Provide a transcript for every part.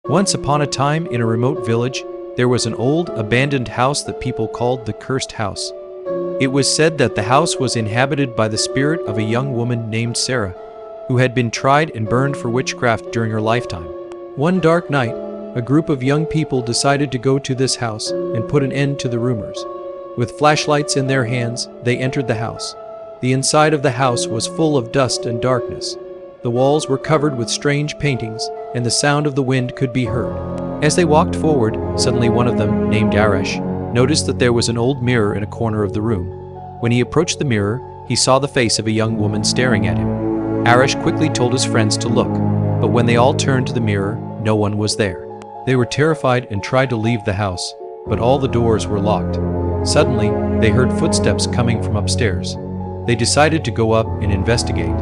Once upon a time, in a remote village, there was an old, abandoned house that people called the Cursed House. It was said that the house was inhabited by the spirit of a young woman named Sarah, who had been tried and burned for witchcraft during her lifetime. One dark night, a group of young people decided to go to this house and put an end to the rumors. With flashlights in their hands, they entered the house. The inside of the house was full of dust and darkness. The walls were covered with strange paintings, and the sound of the wind could be heard. As they walked forward, suddenly one of them, named Arash, noticed that there was an old mirror in a corner of the room. When he approached the mirror, he saw the face of a young woman staring at him. Arash quickly told his friends to look, but when they all turned to the mirror, no one was there. They were terrified and tried to leave the house, but all the doors were locked. Suddenly, they heard footsteps coming from upstairs. They decided to go up and investigate.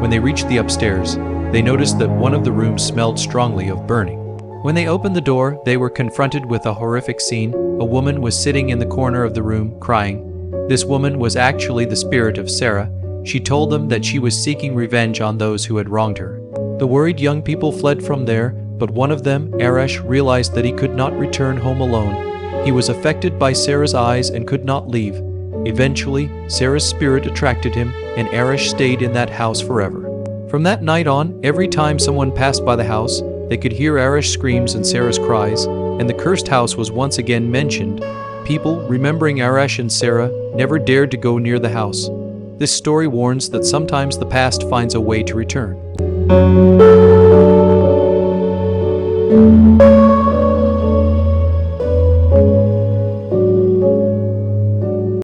When they reached the upstairs, they noticed that one of the rooms smelled strongly of burning. When they opened the door, they were confronted with a horrific scene. A woman was sitting in the corner of the room, crying. This woman was actually the spirit of Sarah. She told them that she was seeking revenge on those who had wronged her. The worried young people fled from there, but one of them, Arash, realized that he could not return home alone. He was affected by Sarah's eyes and could not leave. Eventually, Sarah's spirit attracted him, and Arash stayed in that house forever. From that night on, every time someone passed by the house, they could hear Arash's screams and Sarah's cries, and the cursed house was once again mentioned. People, remembering Arash and Sarah, never dared to go near the house. This story warns that sometimes the past finds a way to return.